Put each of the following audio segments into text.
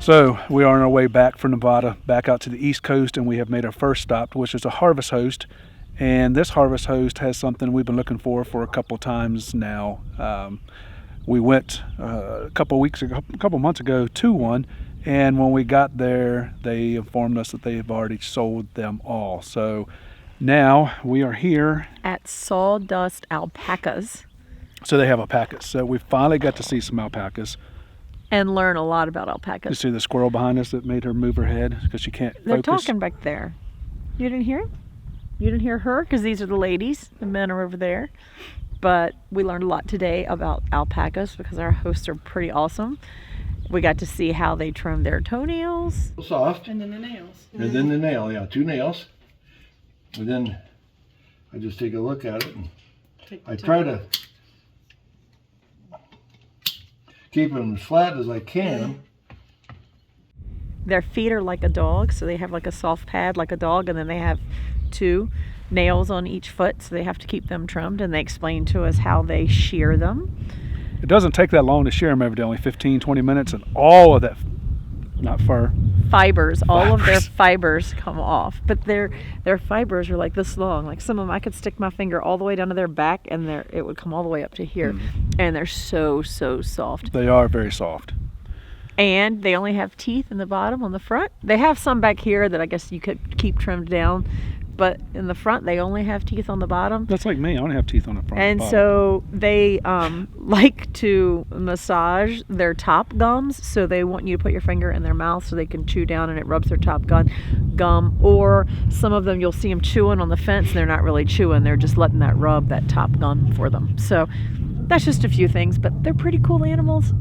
So we are on our way back from Nevada, back out to the East Coast, and we have made our first stop, which is a harvest host. And this harvest host has something we've been looking for a couple times now. We went a couple months ago to one, and when we got there, they informed us that they have already sold them all. So now we are here at Sawdust Alpacas. So they have alpacas. So we finally got to see some alpacas. And learn a lot about alpacas. You see the squirrel behind us that made her move her head because she can't They're focus? talking back there. You didn't hear it? You didn't hear her? Because these are the ladies. The men are over there. But we learned a lot today about alpacas because our hosts are pretty awesome. We got to see how they trim their toenails. Soft. And then the nails. And then the nail, yeah, 2 nails. And then I just take a look at it and I try to keep them as flat as I can. Their feet are like a dog, so they have like a soft pad like a dog, and then they have 2 nails on each foot, so they have to keep them trimmed, and they explain to us how they shear them. It doesn't take that long to shear them every day, only 15-20 minutes, and all of that, not fur, fibers, all of their fibers come off, but their fibers are like this long. Like some of them, I could stick my finger all the way down to their back and it would come all the way up to here. And they're so soft. They are very soft. And they only have teeth in the bottom. On the front they have some back here that I guess you could keep trimmed down, but in the front they only have teeth on the bottom. That's like me. I only have teeth on the front. And so they like to massage their top gums, so they want you to put your finger in their mouth so they can chew down and it rubs their top gum. Or some of them you'll see them chewing on the fence and they're not really chewing, they're just letting that rub that top gum for them. So that's just a few things, but they're pretty cool animals.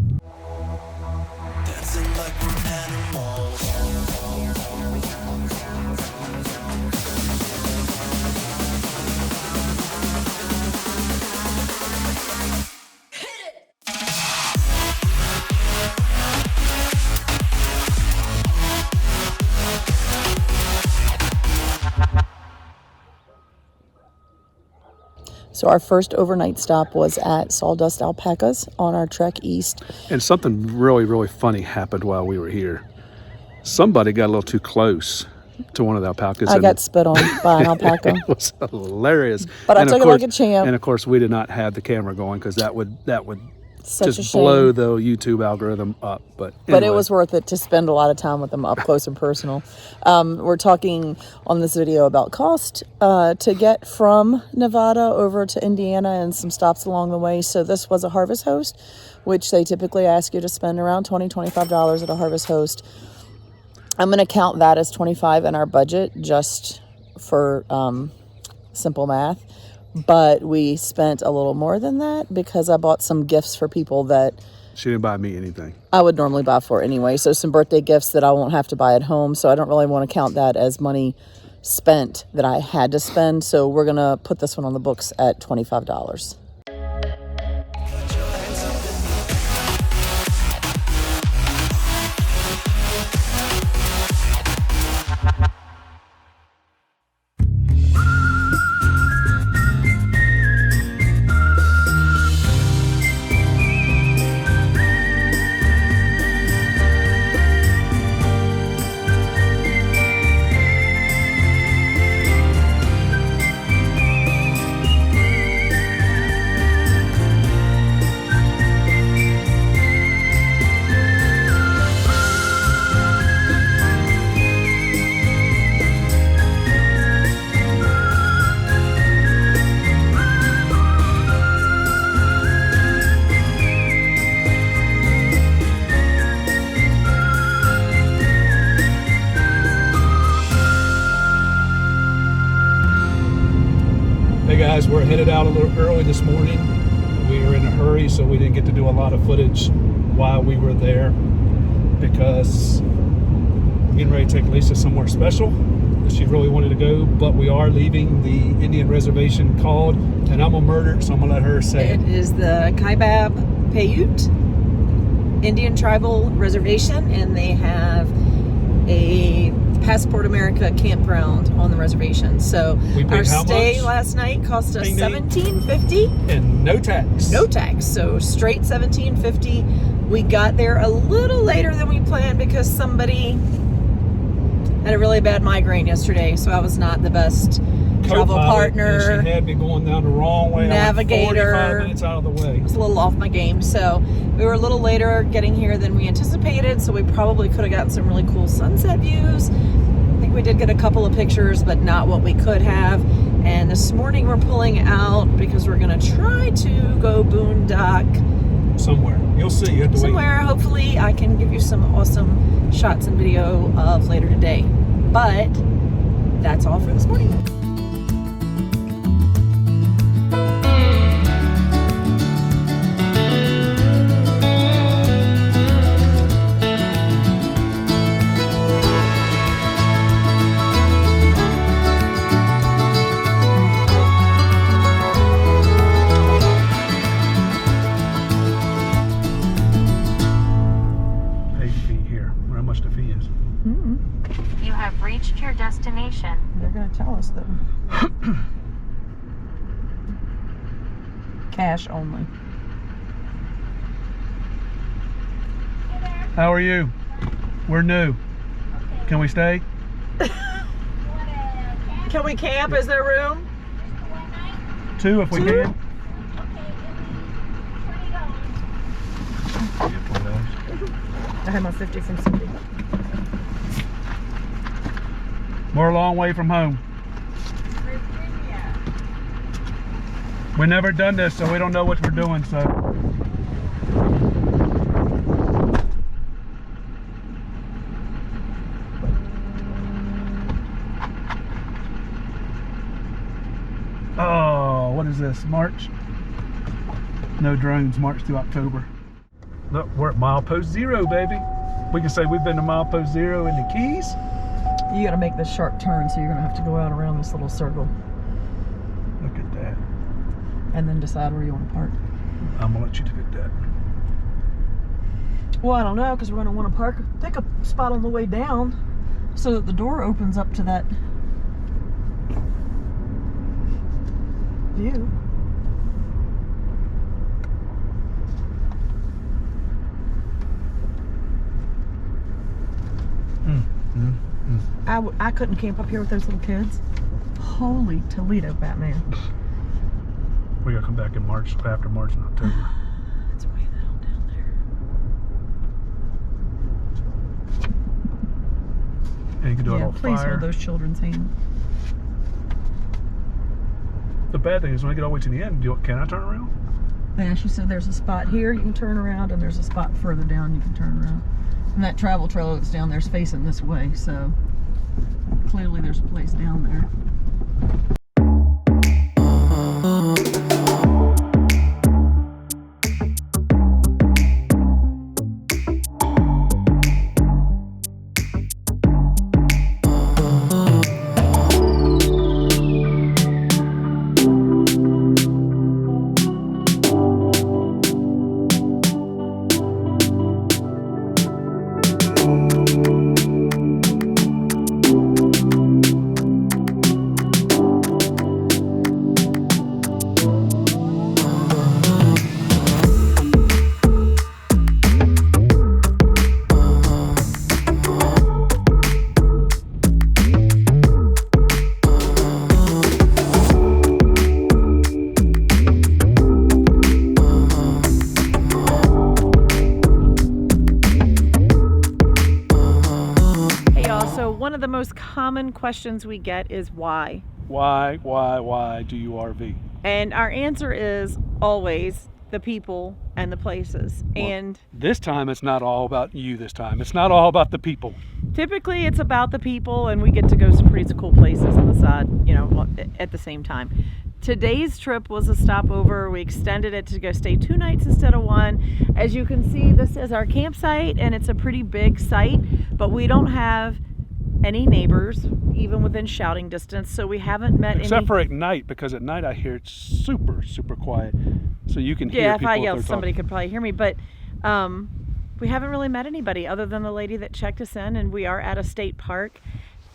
So our first overnight stop was at Sawdust Alpacas on our trek east. And something really funny happened while we were here. Somebody got a little too close to one of the alpacas. I got spit on by an alpaca. It was hilarious. But I took it like a champ. And of course, we did not have the camera going because that would Such just blow the YouTube algorithm up. But it was worth it to spend a lot of time with them up close and personal. We're talking on this video about cost to get from Nevada over to Indiana and some stops along the way. So this was a harvest host, which they typically ask you to spend around $20-25 at a harvest host. I'm going to count that as $25 in our budget just for simple math. But we spent a little more than that because I bought some gifts for people that she didn't buy me anything I would normally buy for anyway. So some birthday gifts that I won't have to buy at home. So I don't really want to count that as money spent that I had to spend. So we're going to put this one on the books at $25. Guys, we're headed out a little early this morning. We were in a hurry, so we didn't get to do a lot of footage while we were there because we're getting ready to take Lisa somewhere special that she really wanted to go, but we are leaving the Indian reservation called, and I'm gonna murder it, so I'm gonna let her say it. It is the Kaibab Paiute Indian Tribal Reservation, and they have a Passport America campground on the reservation. So our stay last night cost us $17.50 and no tax. No tax. So straight $17.50 We got there a little later than we planned because somebody had a really bad migraine yesterday, so I was not the best travel partner. And she had me going down the wrong way. Navigator. 45 minutes out of the way. I was a little off my game, so we were a little later getting here than we anticipated, so we probably could have gotten some really cool sunset views. I think we did get a couple of pictures, but not what we could have. And this morning we're pulling out because we're going to try to go boondock Somewhere. You'll see. You have to somewhere. Hopefully I can give you some awesome shots and video of later today. But that's all for this morning. You have reached your destination. They're going to tell us that. Cash only. How are you? We're new. Can we stay? Can we camp? Is there room? 2 if we can. I had my 50 from Cindy. We're a long way from home. We've never done this, so we don't know what we're doing, so. Oh, what is this, March? No drones, March through October. Look, we're at milepost 0, baby. We can say we've been to milepost 0 in the Keys. You got to make this sharp turn, so you're going to have to go out around this little circle Look at that. and then decide where you want to park. I'm gonna let you pick that. Well, I don't know, because we're going to want to pick a spot on the way down so that the door opens up to that view. I couldn't camp up here with those little kids. Holy Toledo, Batman. We gotta come back in March, after March and October. It's way down there. And you can do it all Please fire. hold those children's hand. The bad thing is when I get all the way to the end, can I turn around? Yeah, she said there's a spot here you can turn around, and there's a spot further down you can turn around. And that travel trailer that's down there is facing this way, so clearly there's a place down there. One of the most common questions we get is why? Why do you RV? And our answer is always the people and the places. Well, and this time it's not all about you this time. It's not all about the people. typically it's about the people, and we get to go some pretty cool places on the side, you know, at the same time. Today's trip was a stopover. We extended it to go stay 2 nights instead of 1. As you can see, this is our campsite, and it's a pretty big site, but we don't have any neighbors, even within shouting distance, so we haven't met Except any... for at night, because at night I hear it's super, super quiet. So you can hear Yeah, if people I if yelled, they're somebody talking. could probably hear me, but we haven't really met anybody other than the lady that checked us in, and we are at a state park.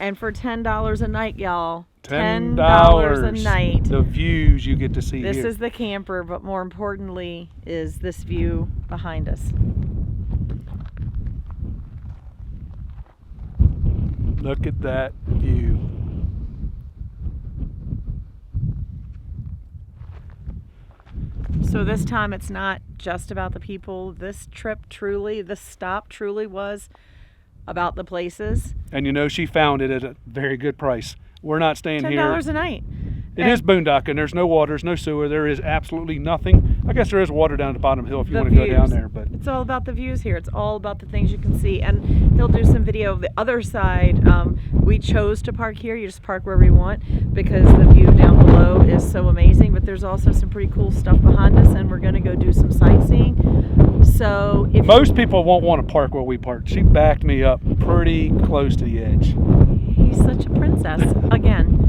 And for $10 a night, y'all, $10 a night. The views you get to see This here. is the camper, but more importantly is this view behind us. Look at that view. So this time it's not just about the people. This stop truly was about the places. And you know, she found it at a very good price. We're not staying here. $10 a night. It is boondocking. There's no water, there's no sewer, there is absolutely nothing. I guess there is water down at the bottom hill if you want to go down there, but it's all about the views here. It's all about the things you can see. And he'll do some video of the other side. We chose to park here. You just park wherever you want because the view down below is so amazing. But there's also some pretty cool stuff behind us, and we're going to go do some sightseeing. So if most people won't want to park where we parked. She backed me up pretty close to the edge. He's such a princess again.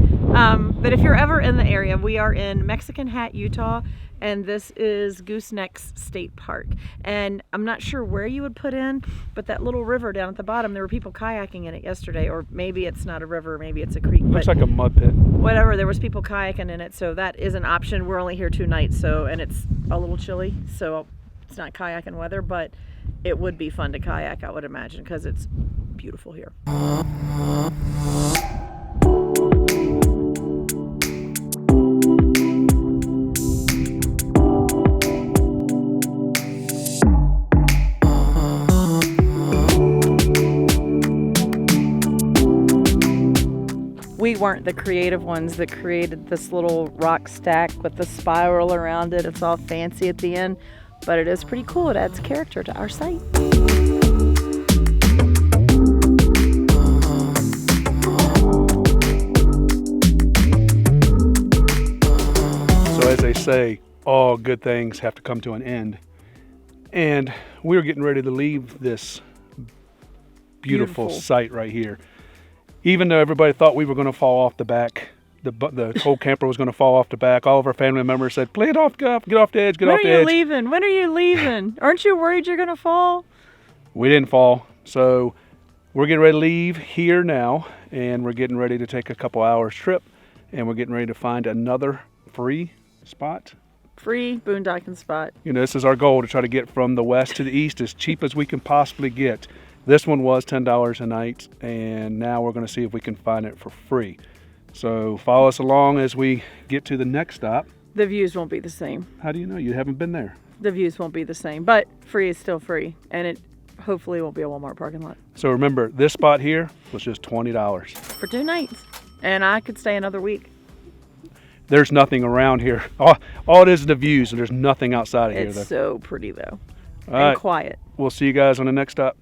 But if you're ever in the area, we are in Mexican Hat, Utah, and this is Goosenecks State Park. And I'm not sure where you would put in, but that little river down at the bottom, there were people kayaking in it yesterday, or maybe it's not a river, maybe it's a creek. Looks like a mud pit. Whatever, there was people kayaking in it, so that is an option. We're only here 2 nights, and it's a little chilly, so it's not kayaking weather, but it would be fun to kayak, I would imagine, because it's beautiful here. We weren't the creative ones that created this little rock stack with the spiral around it. It's all fancy at the end, but it is pretty cool. It adds character to our site. So as they say, all good things have to come to an end. And we're getting ready to leave this beautiful site right here. Even though everybody thought we were going to fall off the back, the whole camper was going to fall off the back, all of our family members said, "Play it off, get off the edge, get off the edge." When are you leaving? When are you leaving? Aren't you worried you're going to fall? We didn't fall. So we're getting ready to leave here now, and we're getting ready to take a couple hours trip, and we're getting ready to find another free spot. Free boondocking spot. You know, this is our goal, to try to get from the west to the east as cheap as we can possibly get. This one was $10 a night, and now we're going to see if we can find it for free. So follow us along as we get to the next stop. The views won't be the same. How do you know? You haven't been there. The views won't be the same, but free is still free, and it hopefully won't be a Walmart parking lot. So remember, this spot here was just $20. For 2 nights, and I could stay another week. There's nothing around here. All it is the views, and there's nothing outside of here. It's so pretty, though, All and right. quiet. We'll see you guys on the next stop.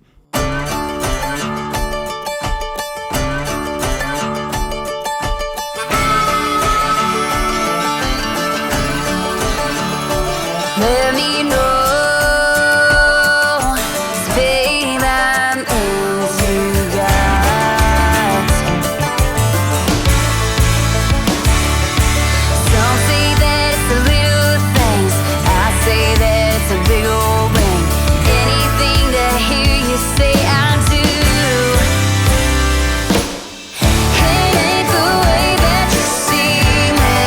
Let me know, babe, I'm into God. Some say that it's the little things, I say that it's a big old ring. Anything to hear you say I do. It ain't the way that you see me.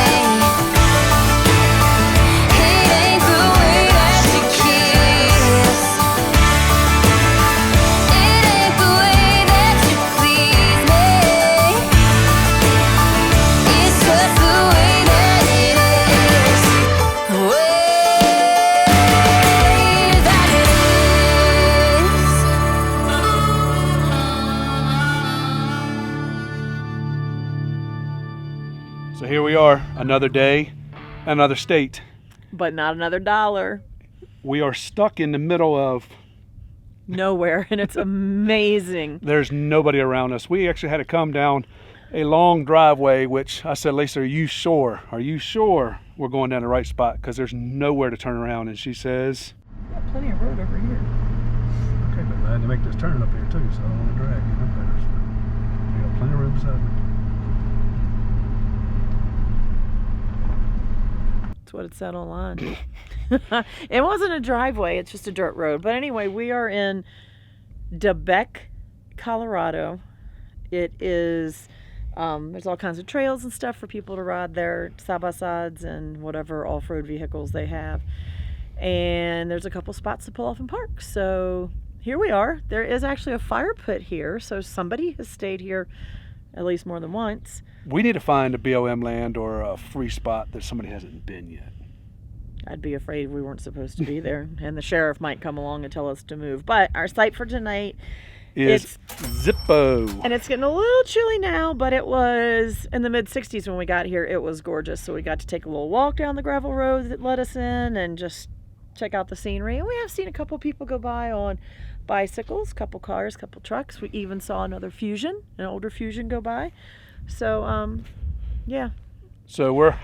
It ain't the way that you kiss. It ain't the way that you please me. It's just the way that it is. The way that it is. So here we are, another day, another state. But not another dollar. We are stuck in the middle of, Nowhere, and it's amazing. there's nobody around us. We actually had to come down a long driveway, which I said, "Lisa, are you sure? Are you sure we're going down the right spot? Because there's nowhere to turn around." And she says, Got plenty of road over here. "Okay, but I had to make this turn up here too, so I don't want to drag you up there. So we got plenty of room beside me." That's what it said online. It wasn't a driveway, it's just a dirt road. But anyway, we are in Dubeck, Colorado. It is, there's all kinds of trails and stuff for people to ride there, side-by-sides and whatever off-road vehicles they have. And there's a couple spots to pull off and park. So here we are. There is actually a fire pit here, so somebody has stayed here at least more than once. We need to find a BLM land or a free spot that somebody hasn't been yet. I'd be afraid we weren't supposed to be there, and the sheriff might come along and tell us to move. But our site for tonight Is Zippo. and it's getting a little chilly now, but it was in the mid-60s when we got here. It was gorgeous, so we got to take a little walk down the gravel road that led us in and just check out the scenery. And we have seen a couple people go by on bicycles, couple cars, couple trucks. We even saw another Fuzion, an older Fuzion, go by. So, yeah. So we're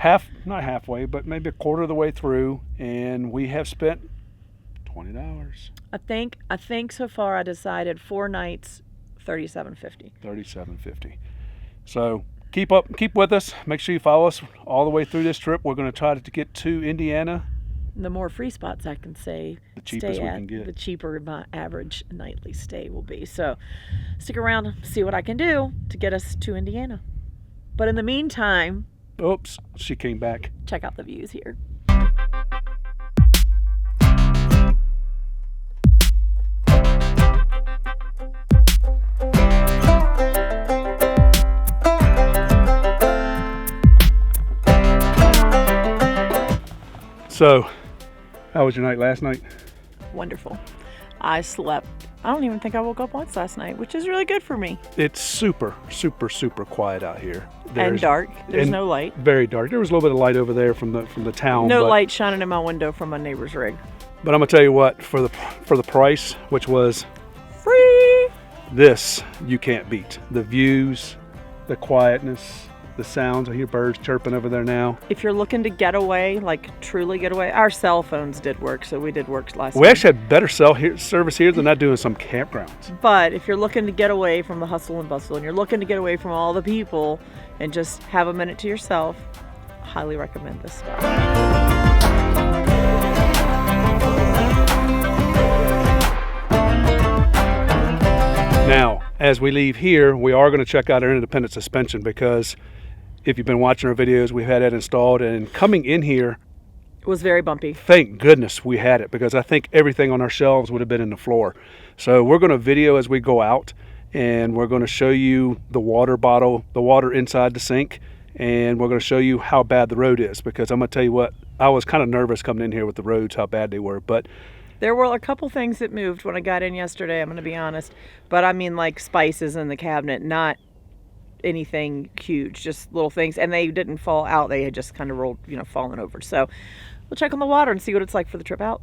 not halfway, but maybe a quarter of the way through, and we have spent $20. I think so far I decided 4 nights, $37.50. $37.50. So keep with us. Make sure you follow us all the way through this trip. We're going to try to get to Indiana. The more free spots I can say, The cheapest we can get. the cheaper my average nightly stay will be. So stick around and see what I can do to get us to Indiana. But in the meantime, Oops, she came back. check out the views here. So, how was your night last night? Wonderful. I slept. I don't even think I woke up once last night, which is really good for me. It's super, super, super quiet out here. And dark. There's and no light. Very dark. There was a little bit of light over there from the town. No but, light shining in my window from my neighbor's rig. But I'm gonna tell you what, for the price, which was Free! this, you can't beat. The views, the quietness, the sounds. I hear birds chirping over there now. If you're looking to get away, like truly get away, our cell phones did work, so we did work last We night. actually had better service here than I do in some campgrounds. But if you're looking to get away from the hustle and bustle, and you're looking to get away from all the people and just have a minute to yourself, highly recommend this spot. Now, as we leave here, we are going to check out our independent suspension because if you've been watching our videos, we've had that installed, and coming in here, It was very bumpy. thank goodness we had it because I think everything on our shelves would have been in the floor. So we're going to video as we go out, and we're going to show you the water bottle, the water inside the sink, and we're going to show you how bad the road is because I'm going to tell you what, I was kind of nervous coming in here with the roads, how bad they were, but There were a couple things that moved when I got in yesterday, I'm going to be honest. But I mean like spices in the cabinet, not anything huge, just little things. And they didn't fall out. They had just kind of rolled, fallen over. So we'll check on the water and see what it's like for the trip out.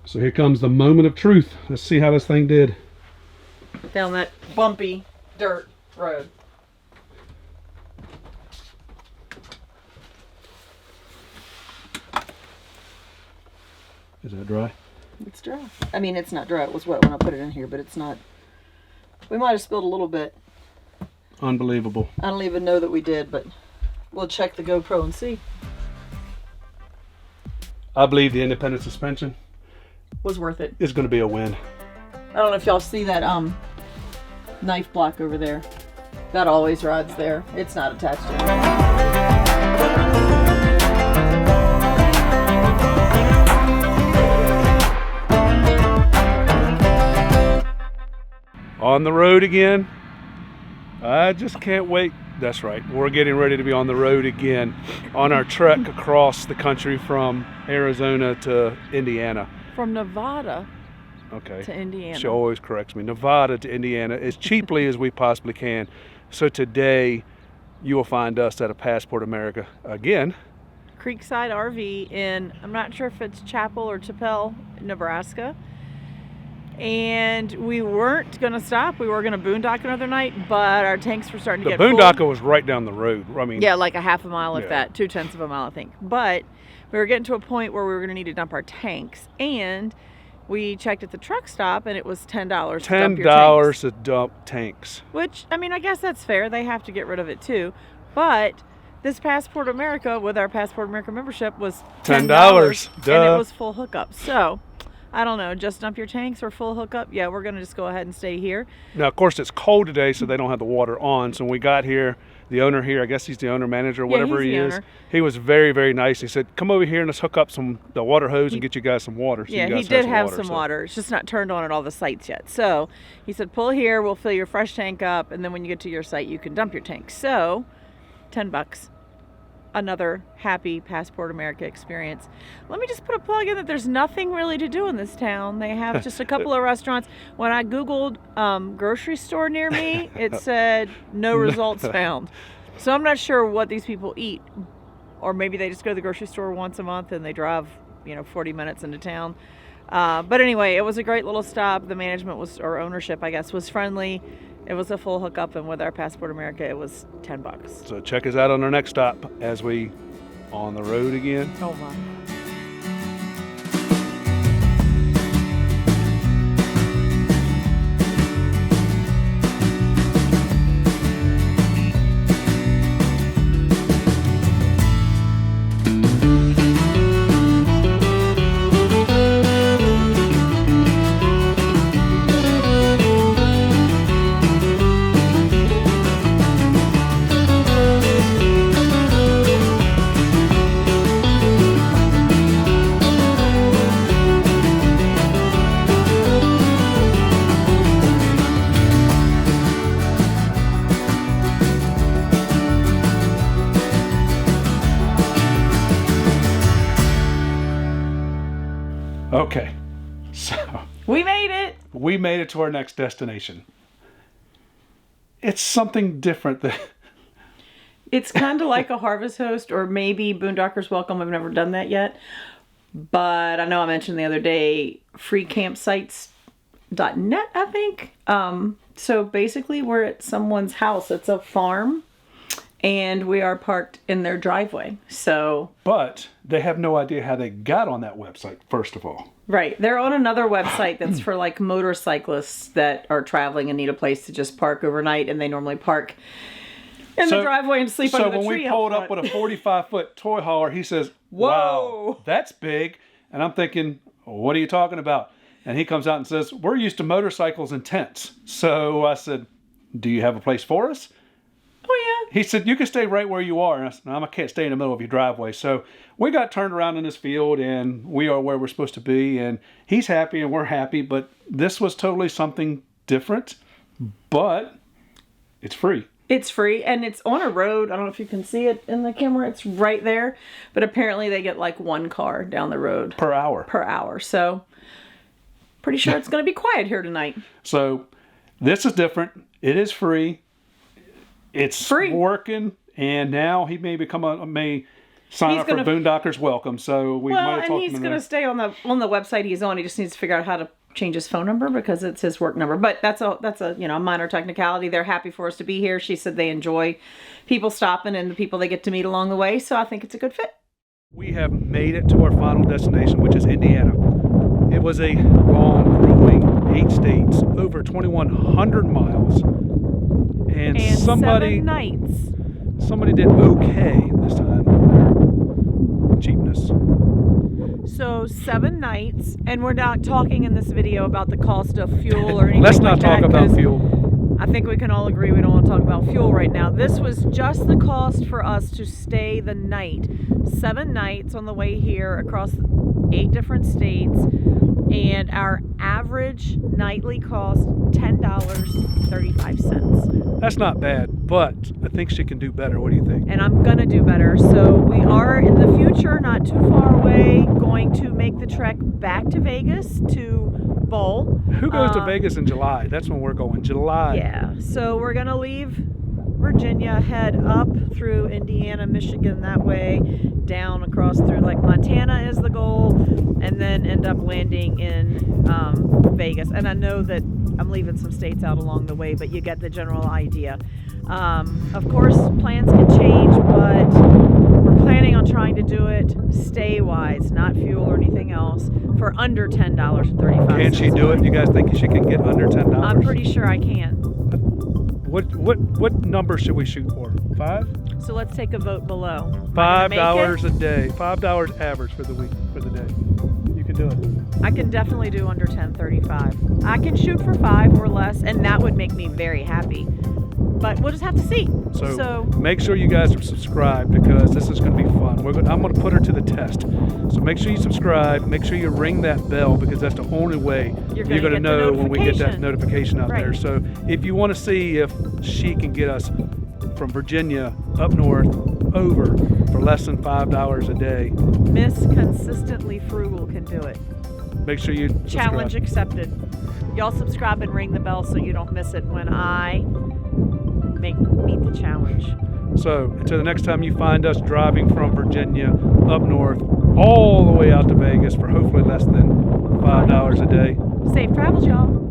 so here comes the moment of truth. Let's see how this thing did. Down that bumpy dirt road. Is that dry? It's dry. I mean, it's not dry. It was wet when I put it in here, but it's not. We might have spilled a little bit. Unbelievable. I don't even know that we did, but we'll check the GoPro and see. I believe the independent suspension Was worth it. is going to be a win. I don't know if y'all see that knife block over there. That always rides there. It's not attached to it. On the road again. I just can't wait. That's right. We're getting ready to be on the road again on our trek across the country from Arizona to Indiana. From Nevada Okay. to Indiana. She always corrects me. Nevada to Indiana as cheaply as we possibly can. So today you will find us at a Passport America again. Creekside RV in, I'm not sure if it's Chapel or Chappell, Nebraska. And we weren't going to stop. We were going to boondock another night, but our tanks were starting to The get full. boondocker was right down the road. I mean, Yeah, like a half a mile, if Yeah. that, 2/10 of a mile, I think. But we were getting to a point where we were going to need to dump our tanks. And we checked at the truck stop, and it was $10 to dump your $10 tanks. to dump tanks. Which, I mean, I guess that's fair. They have to get rid of it too. But this Passport America, with our Passport America membership, was $10. $10, And duh. it was full hookup. So I don't know, just dump your tanks or full hookup? Yeah, we're going to just go ahead and stay here. Now, of course, it's cold today, so they don't have the water on. So when we got here, the owner here, I guess he's the owner manager, whatever he's he the is, owner. he was very, very nice. He said, come over here and let's hook up the water hose and get you guys some water. So Yeah, you he guys did have some so. water. It's just not turned on at all the sites yet. So he said, pull here, we'll fill your fresh tank up, and then when you get to your site, you can dump your tank. So, $10. Another happy Passport America experience. Let me just put a plug in that there's nothing really to do in this town. They have just a couple of restaurants. When I Googled grocery store near me, it said no results found. So I'm not sure what these people eat. Or maybe they just go to the grocery store once a month and they drive, 40 minutes into town. But anyway, it was a great little stop. The management or ownership, I guess, was friendly. It was a full hookup, and with our Passport America, it was $10. So check us out on our next stop as we on the road again. Oh my. Okay, so We made it. we made it to our next destination. It's something different that It's kind of like a Harvest Host or maybe Boondockers Welcome. I've never done that yet. But I know I mentioned the other day freecampsites.net, I think. So basically we're at someone's house. It's a farm and we are parked in their driveway. So but they have no idea how they got on that website, first of all. right. They're on another website that's for like motorcyclists that are traveling and need a place to just park overnight, and they normally park in the driveway and sleep under the tree. So when we pulled up with a 45-foot toy hauler, he says, Whoa. wow, that's big. And I'm thinking, what are you talking about? And he comes out and says, we're used to motorcycles and tents. So I said, do you have a place for us? Oh, yeah. He said, you can stay right where you are. And I said, no, I can't stay in the middle of your driveway. So we got turned around in this field and we are where we're supposed to be. And he's happy and we're happy. But this was totally something different. But it's free. It's free and it's on a road. I don't know if you can see it in the camera. It's right there. But apparently they get like one car down the road Per hour. So pretty sure it's going to be quiet here tonight. So this is different. It is free. It's Free. working. And now he may sign He's up for gonna- Boondockers Welcome. So we might Well, have and talked he's to him going to there. stay on the website he's on. He just needs to figure out how to change his phone number because it's his work number. But that's a minor technicality. They're happy for us to be here. She said they enjoy people stopping and the people they get to meet along the way. So I think it's a good fit. We have made it to our final destination, which is Indiana. It was a long, grueling 8 states, over 2,100 miles. And somebody 7 nights. somebody did okay this time with their cheapness. So 7 nights, and we're not talking in this video about the cost of fuel or anything Let's like not that, talk about 'cause fuel. I think we can all agree we don't want to talk about fuel right now. This was just the cost for us to stay the night. 7 nights on the way here across 8 different states, and our average nightly cost $10.35. That's not bad, but I think she can do better. What do you think? And I'm gonna do better. So we are in the future, not too far away, going to make the trek back to Vegas to bowl. Who goes to Vegas in July? That's when we're going. July. Yeah, so we're gonna leave Virginia, head up through Indiana, Michigan that way, down across through like Montana is the goal, and then end up landing in Vegas. And I know that I'm leaving some states out along the way, but you get the general idea. Of course, plans can change, but we're planning on trying to do it stay-wise, not fuel or anything else, for under $10.35. Can she do it? You guys think she can get under $10? I'm pretty sure I can. What number should we shoot for? 5? So let's take a vote below. Am I gonna make $5 it? a day. $5 average for the week, for the day. You can doing? I can definitely do under 10:35. I can shoot for 5 or less, and that would make me very happy. But we'll just have to see. So make sure you guys are subscribed because this is going to be fun. I'm going to put her to the test. So make sure you subscribe. Make sure you ring that bell because that's the only way you're going to know when we get that notification out there. So if you want to see if she can get us from Virginia up north over for less than $5 a day, Miss Consistently Frugal can do it. make sure you subscribe. Challenge accepted. Y'all subscribe and ring the bell so you don't miss it when I meet the challenge. So until the next time you find us driving from Virginia up north all the way out to Vegas for hopefully less than $5 a day. Safe travels, y'all.